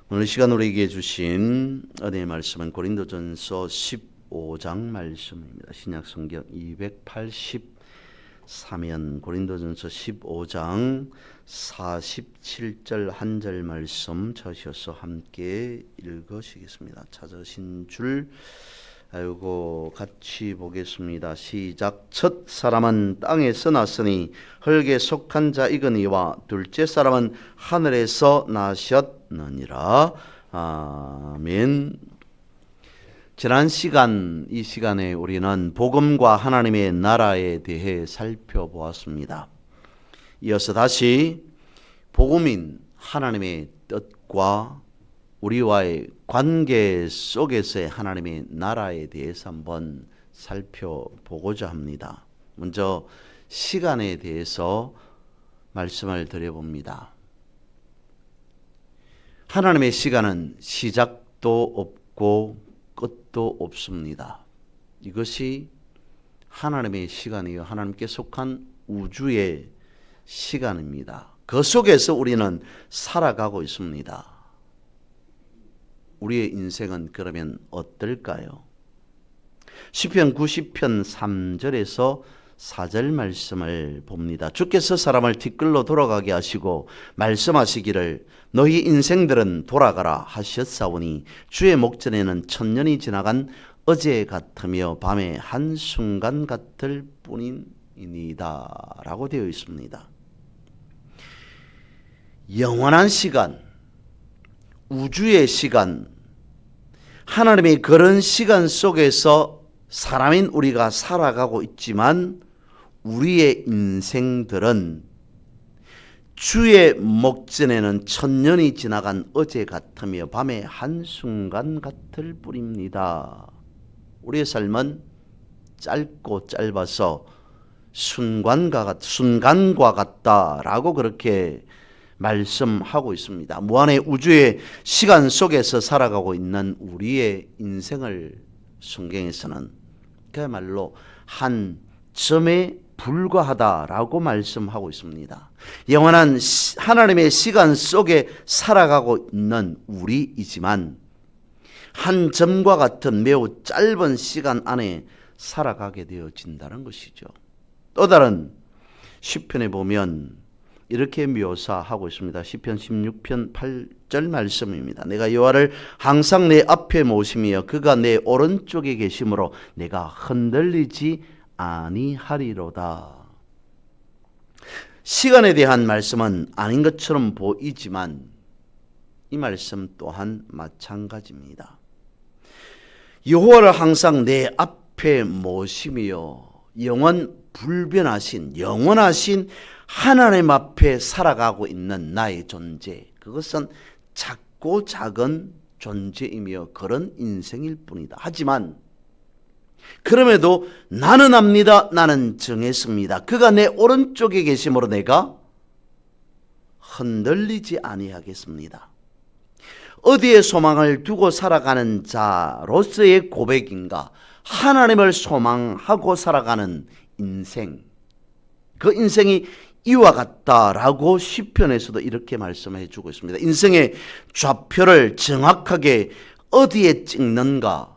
오늘 시간 우리에게 주신 은혜의 말씀은 고린도전서 15장 말씀입니다. 신약성경 283면 고린도전서 15장 47절 한 절 말씀 찾으셔서 함께 읽으시겠습니다. 찾으신 줄 알고 같이 보겠습니다. 시작. 첫 사람은 땅에서 났으니 흙에 속한 자이거니와 둘째 사람은 하늘에서 나셨느니라. 아멘. 지난 시간 이 시간에 우리는 복음과 하나님의 나라에 대해 살펴보았습니다. 이어서 다시 복음인 하나님의 뜻과 우리와의 관계 속에서의 하나님의 나라에 대해서 한번 살펴보고자 합니다. 먼저 시간에 대해서 말씀을 드려봅니다. 하나님의 시간은 시작도 없고 끝도 없습니다. 이것이 하나님의 시간이요, 하나님께 속한 우주의 시간입니다. 그 속에서 우리는 살아가고 있습니다. 우리의 인생은 그러면 어떨까요? 시편 90편 3절에서 4절 말씀을 봅니다. 주께서 사람을 뒷글로 돌아가게 하시고 말씀하시기를 너희 인생들은 돌아가라 하셨사오니 주의 목전에는 천년이 지나간 어제 같으며 밤의 한순간 같을 뿐이니이다 라고 되어 있습니다. 영원한 시간, 우주의 시간, 하나님의 그런 시간 속에서 사람인 우리가 살아가고 있지만 우리의 인생들은 주의 목전에는 천년이 지나간 어제 같으며 밤의 한순간 같을 뿐입니다. 우리의 삶은 짧고 짧아서 순간과 같다라고 그렇게 말씀하고 있습니다. 무한의 우주의 시간 속에서 살아가고 있는 우리의 인생을 성경에서는 그야말로 한 점에 불과하다라고 말씀하고 있습니다. 영원한 하나님의 시간 속에 살아가고 있는 우리이지만 한 점과 같은 매우 짧은 시간 안에 살아가게 되어진다는 것이죠. 또 다른 시편에 보면 이렇게 묘사하고 있습니다. 시편 16편 8절 말씀입니다. 내가 여호와를 항상 내 앞에 모시며 그가 내 오른쪽에 계심으로 내가 흔들리지 아니하리로다. 시간에 대한 말씀은 아닌 것처럼 보이지만 이 말씀 또한 마찬가지입니다. 여호와를 항상 내 앞에 모시며 영원불변하신 영원하신 하나님 앞에 살아가고 있는 나의 존재, 그것은 작고 작은 존재이며 그런 인생일 뿐이다. 하지만 그럼에도 나는 압니다. 나는 정했습니다. 그가 내 오른쪽에 계심으로 내가 흔들리지 아니하겠습니다. 어디에 소망을 두고 살아가는 자로서의 고백인가? 하나님을 소망하고 살아가는 인생, 그 인생이 이와 같다라고 시편에서도 이렇게 말씀해 주고 있습니다. 인생의 좌표를 정확하게 어디에 찍는가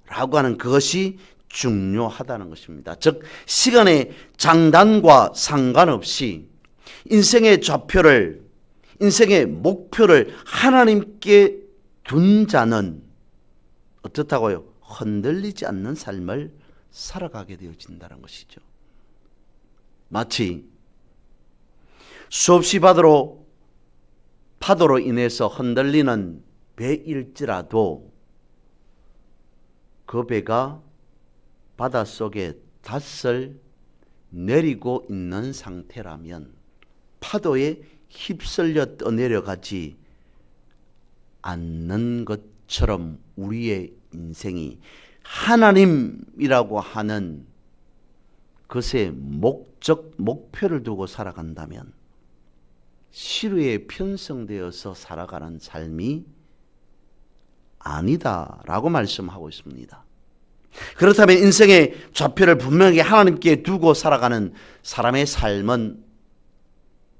라고 하는 그것이 중요하다는 것입니다. 즉 시간의 장단과 상관없이 인생의 좌표를, 인생의 목표를 하나님께 둔 자는 어떻다고요? 흔들리지 않는 삶을 살아가게 되어진다는 것이죠. 마치 수없이 파도로 인해서 흔들리는 배일지라도 그 배가 바닷속에 닷을 내리고 있는 상태라면 파도에 휩쓸려 떠내려가지 않는 것처럼 우리의 인생이 하나님이라고 하는 그것의 목표를 두고 살아간다면 시루에 편성되어서 살아가는 삶이 아니다라고 말씀하고 있습니다. 그렇다면 인생의 좌표를 분명히 하나님께 두고 살아가는 사람의 삶은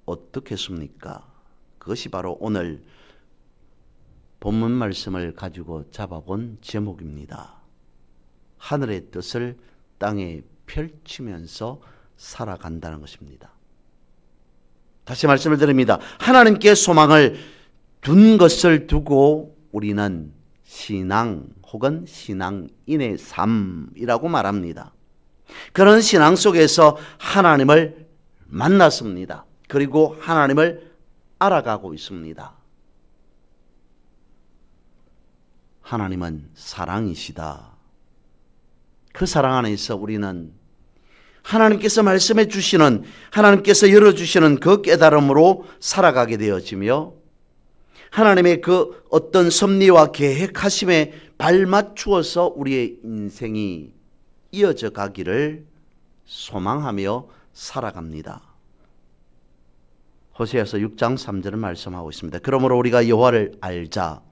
어떻겠습니까? 그것이 바로 오늘 본문 말씀을 가지고 잡아본 제목입니다. 하늘의 뜻을 땅에 펼치면서 살아간다는 것입니다. 다시 말씀을 드립니다. 하나님께 소망을 둔 것을 두고 우리는 신앙 혹은 신앙인의 삶이라고 말합니다. 그런 신앙 속에서 하나님을 만났습니다. 그리고 하나님을 알아가고 있습니다. 하나님은 사랑이시다. 그 사랑 안에서 우리는 하나님께서 말씀해 주시는, 하나님께서 열어주시는 그 깨달음으로 살아가게 되어지며 하나님의 그 어떤 섭리와 계획하심에 발맞추어서 우리의 인생이 이어져 가기를 소망하며 살아갑니다. 호세아서 6장 3절을 말씀하고 있습니다. 그러므로 우리가 여호와를 알자.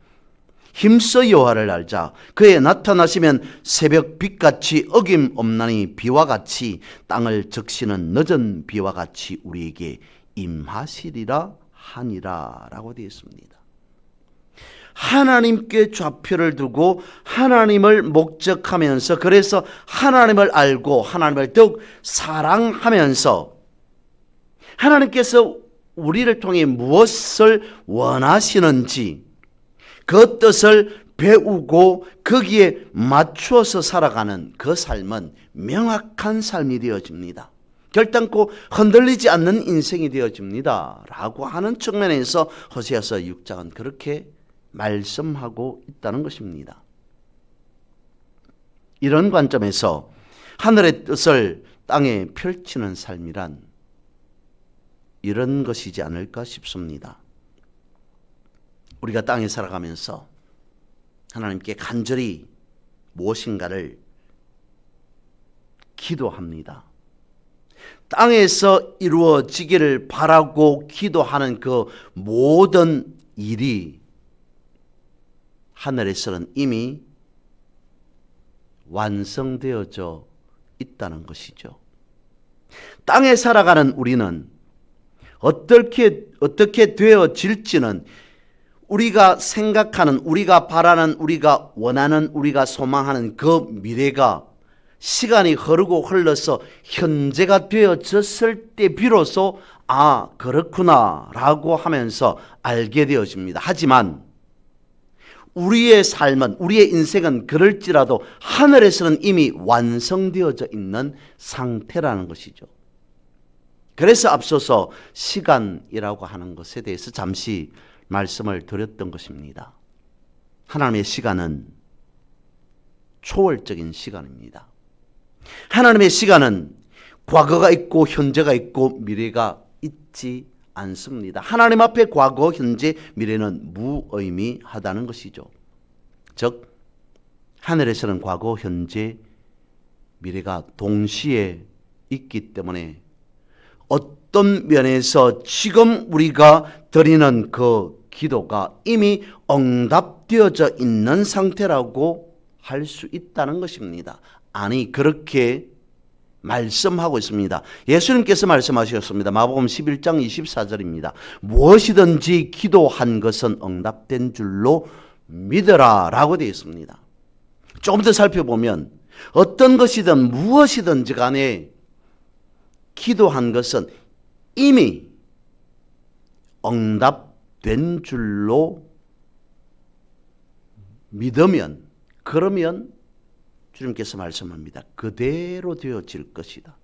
힘써 여호와를 알자. 그의 나타나시면 새벽 빛같이 어김없나니 비와 같이 땅을 적시는 늦은 비와 같이 우리에게 임하시리라 하니라 라고 되어 있습니다. 하나님께 좌표를 두고 하나님을 목적하면서, 그래서 하나님을 알고 하나님을 더욱 사랑하면서 하나님께서 우리를 통해 무엇을 원하시는지 그 뜻을 배우고 거기에 맞추어서 살아가는 그 삶은 명확한 삶이 되어집니다. 결단코 흔들리지 않는 인생이 되어집니다 라고 하는 측면에서 호세아서 6장은 그렇게 말씀하고 있다는 것입니다. 이런 관점에서 하늘의 뜻을 땅에 펼치는 삶이란 이런 것이지 않을까 싶습니다. 우리가 땅에 살아가면서 하나님께 간절히 무엇인가를 기도합니다. 땅에서 이루어지기를 바라고 기도하는 그 모든 일이 하늘에서는 이미 완성되어져 있다는 것이죠. 땅에 살아가는 우리는 어떻게 되어질지는 우리가 생각하는, 우리가 바라는, 우리가 원하는, 우리가 소망하는 그 미래가 시간이 흐르고 흘러서 현재가 되어졌을 때 비로소 아, 그렇구나 라고 하면서 알게 되어집니다. 하지만 우리의 삶은, 우리의 인생은 그럴지라도 하늘에서는 이미 완성되어져 있는 상태라는 것이죠. 그래서 앞서서 시간이라고 하는 것에 대해서 잠시 말씀을 드렸던 것입니다. 하나님의 시간은 초월적인 시간입니다. 하나님의 시간은 과거가 있고 현재가 있고 미래가 있지 않습니다. 하나님 앞에 과거, 현재, 미래는 무의미하다는 것이죠. 즉 하늘에서는 과거, 현재, 미래가 동시에 있기 때문에 어떤 면에서 지금 우리가 드리는 그 기도가 이미 응답되어져 있는 상태라고 할 수 있다는 것입니다. 아니, 그렇게 말씀하고 있습니다. 예수님께서 말씀하셨습니다. 마복음 11장 24절입니다. 무엇이든지 기도한 것은 응답된 줄로 믿으라 라고 되어 있습니다. 조금 더 살펴보면 어떤 것이든 무엇이든지 간에 기도한 것은 이미 응답된 줄로 믿으면, 그러면 주님께서 말씀합니다. 그대로 되어질 것이다.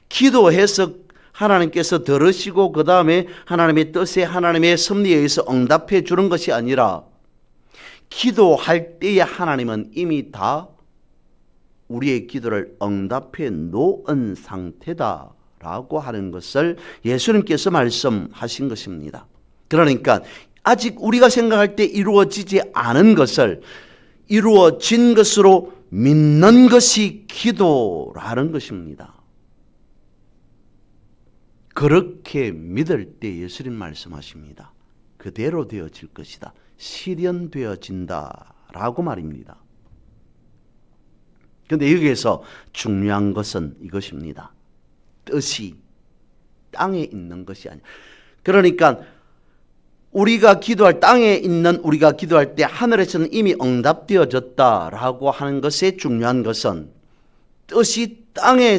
기도해서 하나님께서 들으시고 그 다음에 하나님의 뜻에, 하나님의 섭리에 의해서 응답해 주는 것이 아니라 기도할 때에 하나님은 이미 다 우리의 기도를 응답해 놓은 상태다라고 하는 것을 예수님께서 말씀하신 것입니다. 그러니까 아직 우리가 생각할 때 이루어지지 않은 것을 이루어진 것으로 믿는 것이 기도라는 것입니다. 그렇게 믿을 때 예수님 말씀하십니다. 그대로 되어질 것이다. 실현되어진다 라고 말입니다. 그런데 여기에서 중요한 것은 이것입니다. 뜻이 땅에 있는 것이 아니라, 그러니까 우리가 기도할 땅에 있는 우리가 기도할 때 하늘에서는 이미 응답되어졌다라고 하는 것에 중요한 것은 뜻이 땅에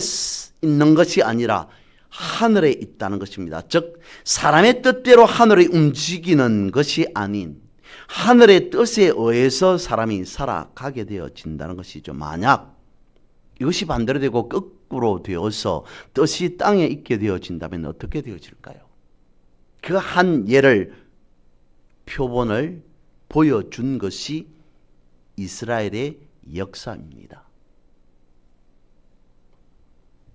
있는 것이 아니라 하늘에 있다는 것입니다. 즉 사람의 뜻대로 하늘이 움직이는 것이 아닌 하늘의 뜻에 의해서 사람이 살아가게 되어진다는 것이죠. 만약 이것이 반대로 되고 거꾸로 되어서 뜻이 땅에 있게 되어진다면 어떻게 되어질까요? 그 한 예를 표본을 보여준 것이 이스라엘의 역사입니다.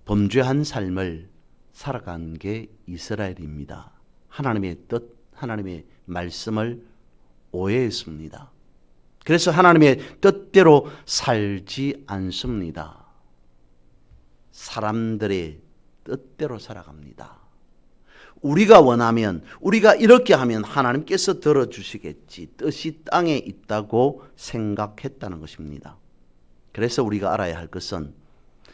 범죄한 삶을 살아간 게 이스라엘입니다. 하나님의 뜻, 하나님의 말씀을 오해했습니다. 그래서 하나님의 뜻대로 살지 않습니다. 사람들의 뜻대로 살아갑니다. 우리가 원하면, 우리가 이렇게 하면 하나님께서 들어주시겠지. 뜻이 땅에 있다고 생각했다는 것입니다. 그래서 우리가 알아야 할 것은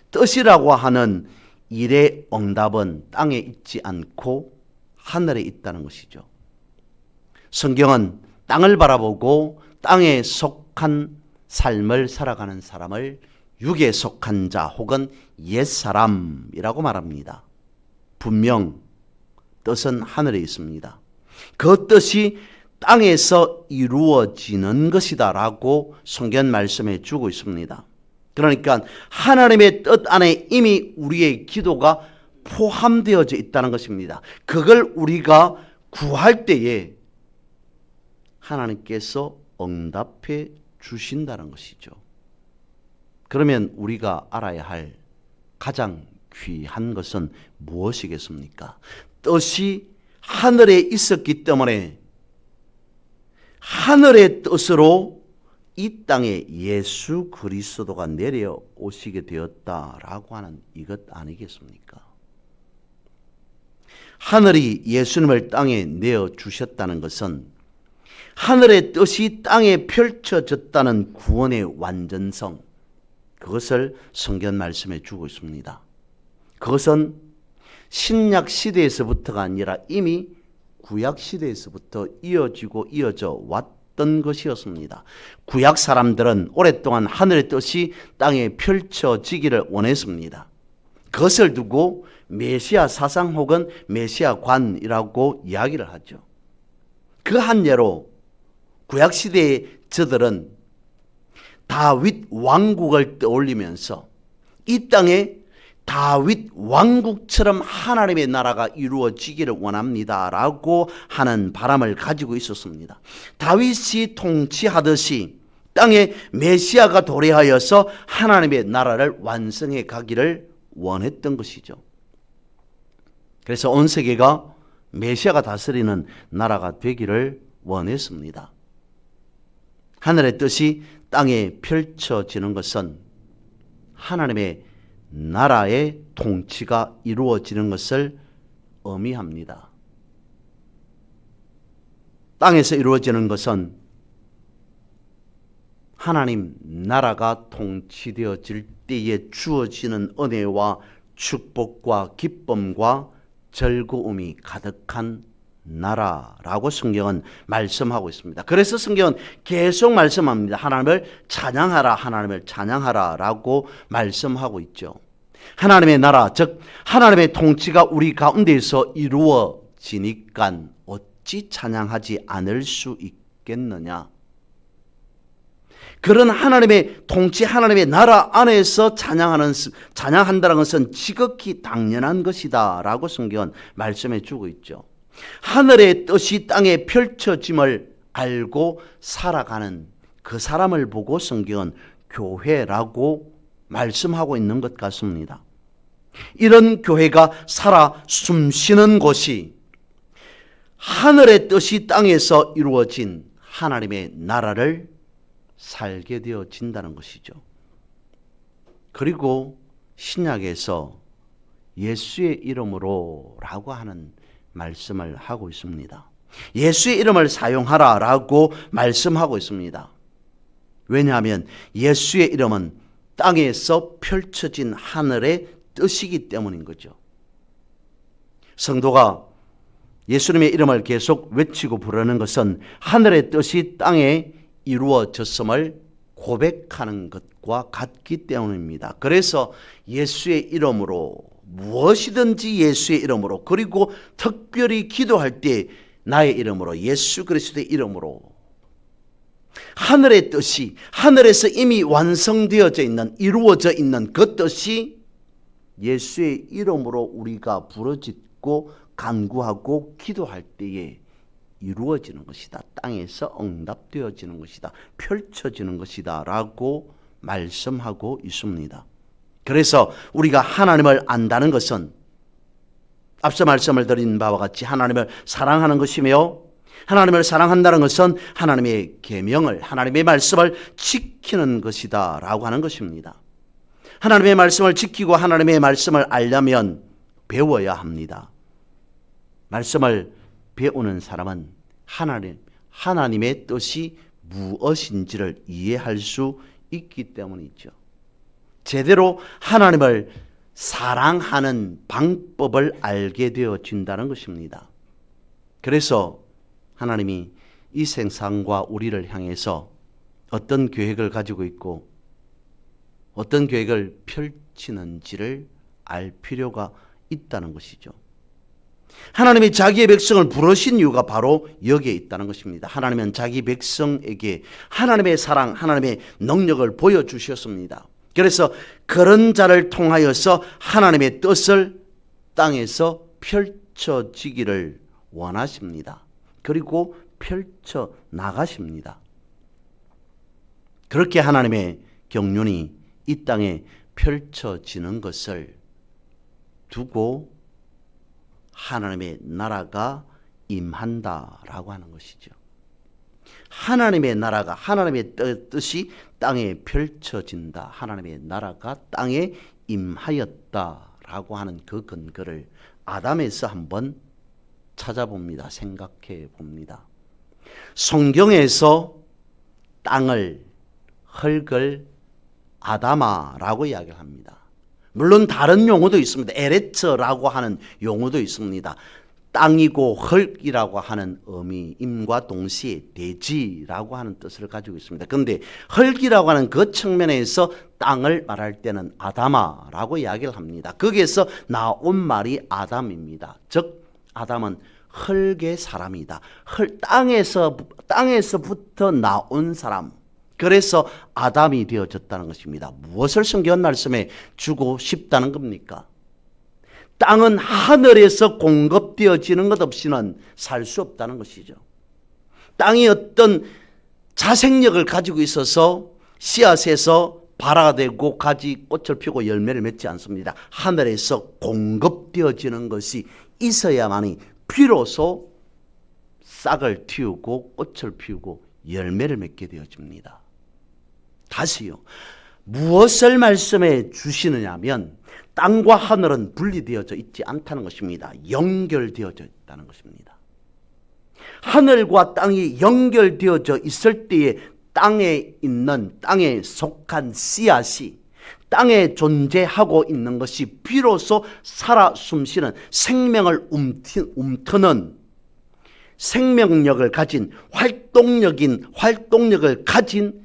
뜻이라고 하는 일의 응답은 땅에 있지 않고 하늘에 있다는 것이죠. 성경은 땅을 바라보고 땅에 속한 삶을 살아가는 사람을 육에 속한 자 혹은 옛사람이라고 말합니다. 분명 뜻은 하늘에 있습니다. 그 뜻이 땅에서 이루어지는 것이다 라고 성경 말씀해 주고 있습니다. 그러니까 하나님의 뜻 안에 이미 우리의 기도가 포함되어져 있다는 것입니다. 그걸 우리가 구할 때에 하나님께서 응답해 주신다는 것이죠. 그러면 우리가 알아야 할 가장 귀한 것은 무엇이겠습니까? 뜻이 하늘에 있었기 때문에 하늘의 뜻으로 이 땅에 예수 그리스도가 내려오시게 되었다라고 하는 이것 아니겠습니까? 하늘이 예수님을 땅에 내어주셨다는 것은 하늘의 뜻이 땅에 펼쳐졌다는 구원의 완전성, 그것을 성경 말씀해 주고 있습니다. 그것은 신약 시대에서부터가 아니라 이미 구약 시대에서부터 이어져 왔던 것이었습니다. 구약 사람들은 오랫동안 하늘의 뜻이 땅에 펼쳐지기를 원했습니다. 그것을 두고 메시아 사상 혹은 메시아 관이라고 이야기를 하죠. 그 한 예로 구약 시대의 저들은 다윗 왕국을 떠올리면서 이 땅에 다윗 왕국처럼 하나님의 나라가 이루어지기를 원합니다라고 하는 바람을 가지고 있었습니다. 다윗이 통치하듯이 땅에 메시아가 도래하여서 하나님의 나라를 완성해 가기를 원했던 것이죠. 그래서 온 세계가 메시아가 다스리는 나라가 되기를 원했습니다. 하늘의 뜻이 땅에 펼쳐지는 것은 하나님의 나라의 통치가 이루어지는 것을 의미합니다. 땅에서 이루어지는 것은 하나님 나라가 통치되어질 때에 주어지는 은혜와 축복과 기쁨과 즐거움이 가득한 나라라고 성경은 말씀하고 있습니다. 그래서 성경은 계속 말씀합니다. 하나님을 찬양하라, 하나님을 찬양하라 라고 말씀하고 있죠. 하나님의 나라, 즉 하나님의 통치가 우리 가운데에서 이루어지니까 어찌 찬양하지 않을 수 있겠느냐. 그런 하나님의 통치, 하나님의 나라 안에서 찬양한다는 것은 지극히 당연한 것이다 라고 성경은 말씀해 주고 있죠. 하늘의 뜻이 땅에 펼쳐짐을 알고 살아가는 그 사람을 보고 성경은 교회라고 말씀하고 있는 것 같습니다. 이런 교회가 살아 숨쉬는 곳이 하늘의 뜻이 땅에서 이루어진 하나님의 나라를 살게 되어진다는 것이죠. 그리고 신약에서 예수의 이름으로 라고 하는 말씀을 하고 있습니다. 예수의 이름을 사용하라 라고 말씀하고 있습니다. 왜냐하면 예수의 이름은 땅에서 펼쳐진 하늘의 뜻이기 때문인 거죠. 성도가 예수님의 이름을 계속 외치고 부르는 것은 하늘의 뜻이 땅에 이루어졌음을 고백하는 것과 같기 때문입니다. 그래서 예수의 이름으로, 무엇이든지 예수의 이름으로, 그리고 특별히 기도할 때 나의 이름으로, 예수 그리스도의 이름으로, 하늘의 뜻이, 하늘에서 이미 완성되어져 있는, 이루어져 있는 그 뜻이 예수의 이름으로 우리가 부르짖고 간구하고 기도할 때에 이루어지는 것이다. 땅에서 응답되어지는 것이다. 펼쳐지는 것이다 라고 말씀하고 있습니다. 그래서 우리가 하나님을 안다는 것은 앞서 말씀을 드린 바와 같이 하나님을 사랑하는 것이며, 하나님을 사랑한다는 것은 하나님의 계명을, 하나님의 말씀을 지키는 것이다 라고 하는 것입니다. 하나님의 말씀을 지키고 하나님의 말씀을 알려면 배워야 합니다. 말씀을 배우는 사람은 하나님의 뜻이 무엇인지를 이해할 수 있기 때문이죠. 제대로 하나님을 사랑하는 방법을 알게 되어진다는 것입니다. 그래서 하나님이 이 세상과 우리를 향해서 어떤 계획을 가지고 있고 어떤 계획을 펼치는지를 알 필요가 있다는 것이죠. 하나님이 자기의 백성을 부르신 이유가 바로 여기에 있다는 것입니다. 하나님은 자기 백성에게 하나님의 사랑, 하나님의 능력을 보여주셨습니다. 그래서 그런 자를 통하여서 하나님의 뜻을 땅에서 펼쳐지기를 원하십니다. 그리고 펼쳐 나가십니다. 그렇게 하나님의 경륜이 이 땅에 펼쳐지는 것을 두고 하나님의 나라가 임한다라고 하는 것이죠. 하나님의 나라가, 하나님의 뜻이 땅에 펼쳐진다. 하나님의 나라가 땅에 임하였다라고 하는 그 근거를 아담에서 한번 찾아봅니다. 생각해 봅니다. 성경에서 땅을, 흙을 아다마라고 이야기를 합니다. 물론 다른 용어도 있습니다. 에레츠라고 하는 용어도 있습니다. 땅이고 흙이라고 하는 의미임과 동시에 대지라고 하는 뜻을 가지고 있습니다. 그런데 흙이라고 하는 그 측면에서 땅을 말할 때는 아다마라고 이야기를 합니다. 거기에서 나온 말이 아담입니다. 즉 아담은 흙의 사람이다. 땅에서부터 나온 사람. 그래서 아담이 되어졌다는 것입니다. 무엇을 성경 말씀에 주고 싶다는 겁니까? 땅은 하늘에서 공급되어지는 것 없이는 살 수 없다는 것이죠. 땅이 어떤 자생력을 가지고 있어서 씨앗에서 발화되고 가지 꽃을 피우고 열매를 맺지 않습니다. 하늘에서 공급되어지는 것이 있어야만이 비로소 싹을 틔우고 꽃을 피우고 열매를 맺게 되어집니다. 다시요. 무엇을 말씀해 주시느냐 하면 땅과 하늘은 분리되어져 있지 않다는 것입니다. 연결되어져 있다는 것입니다. 하늘과 땅이 연결되어져 있을 때에 땅에 있는, 땅에 속한 씨앗이 땅에 존재하고 있는 것이 비로소 살아 숨쉬는 활동력을 가진 활동력을 가진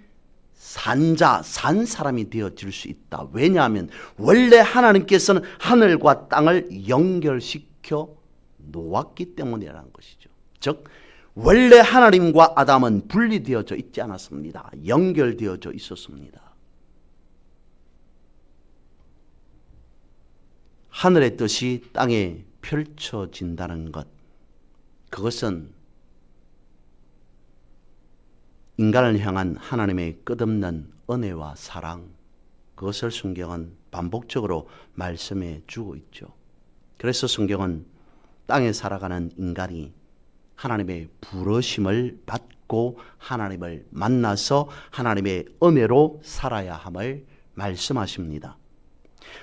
산 사람이 되어질 수 있다. 왜냐하면 원래 하나님께서는 하늘과 땅을 연결시켜 놓았기 때문이라는 것이죠. 즉 원래 하나님과 아담은 분리되어져 있지 않았습니다. 연결되어져 있었습니다. 하늘의 뜻이 땅에 펼쳐진다는 것, 그것은 인간을 향한 하나님의 끝없는 은혜와 사랑, 그것을 성경은 반복적으로 말씀해 주고 있죠. 그래서 성경은 땅에 살아가는 인간이 하나님의 부르심을 받고 하나님을 만나서 하나님의 은혜로 살아야 함을 말씀하십니다.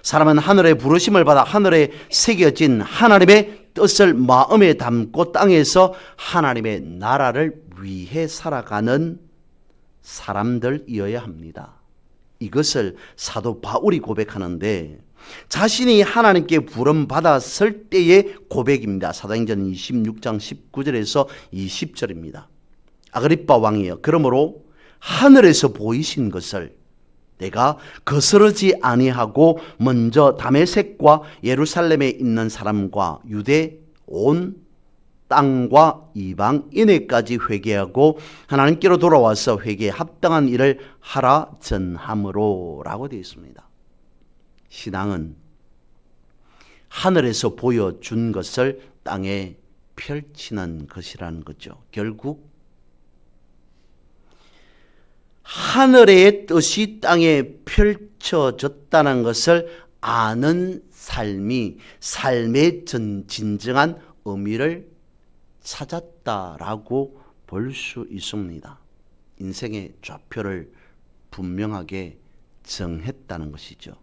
사람은 하늘의 부르심을 받아 하늘에 새겨진 하나님의 뜻을 마음에 담고 땅에서 하나님의 나라를 위해 살아가는 사람들이어야 합니다. 이것을 사도 바울이 고백하는데 자신이 하나님께 부름받았을 때의 고백입니다. 사도행전 26장 19절에서 20절입니다. 아그리빠 왕이여, 그러므로 하늘에서 보이신 것을 내가 거스르지 아니하고 먼저 다메섹과 예루살렘에 있는 사람과 유대 온 땅과 이방인에까지 회개하고 하나님께로 돌아와서 회개에 합당한 일을 하라 전함으로 라고 되어 있습니다. 신앙은 하늘에서 보여준 것을 땅에 펼치는 것이라는 거죠. 결국 하늘의 뜻이 땅에 펼쳐졌다는 것을 아는 삶이 삶의 진정한 의미를 찾았다라고 볼 수 있습니다. 인생의 좌표를 분명하게 정했다는 것이죠.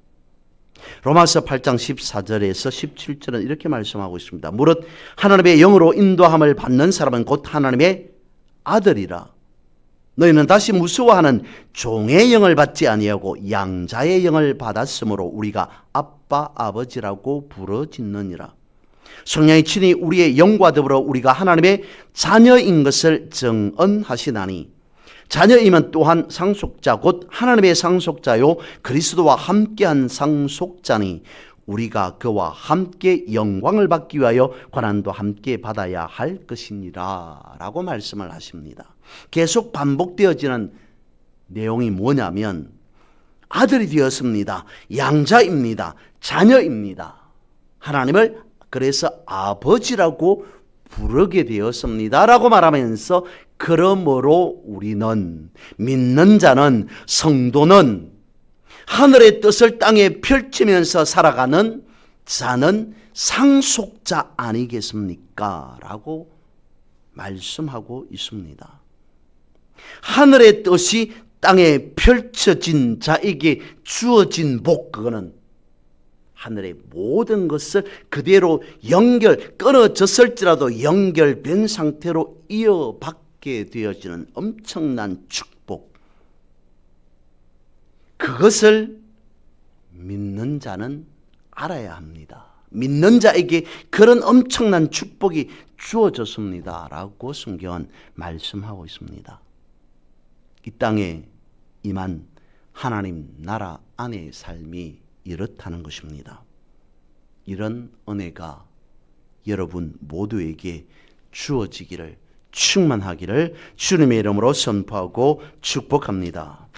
로마서 8장 14절에서 17절은 이렇게 말씀하고 있습니다. 무릇 하나님의 영으로 인도함을 받는 사람은 곧 하나님의 아들이라. 너희는 다시 무서워하는 종의 영을 받지 아니하고 양자의 영을 받았으므로 우리가 아빠 아버지라고 부르짖느니라. 성령이 친히 우리의 영과 더불어 우리가 하나님의 자녀인 것을 증언하시나니 자녀이면 또한 상속자 곧 하나님의 상속자요 그리스도와 함께한 상속자니 우리가 그와 함께 영광을 받기 위하여 고난도 함께 받아야 할 것이니라 라고 말씀을 하십니다. 계속 반복되어지는 내용이 뭐냐면 아들이 되었습니다. 양자입니다. 자녀입니다. 하나님을 그래서 아버지라고 부르게 되었습니다 라고 말하면서 그러므로 우리는 믿는 자는 성도는 하늘의 뜻을 땅에 펼치면서 살아가는 자는 상속자 아니겠습니까? 라고 말씀하고 있습니다. 하늘의 뜻이 땅에 펼쳐진 자에게 주어진 복, 그거는 하늘의 모든 것을 그대로 끊어졌을지라도 연결된 상태로 이어받게 되어지는 엄청난 축복. 그것을 믿는 자는 알아야 합니다. 믿는 자에게 그런 엄청난 축복이 주어졌습니다 라고 성경은 말씀하고 있습니다. 이 땅에 임한 하나님 나라 안의 삶이 이렇다는 것입니다. 이런 은혜가 여러분 모두에게 주어지기를, 충만하기를 주님의 이름으로 선포하고 축복합니다.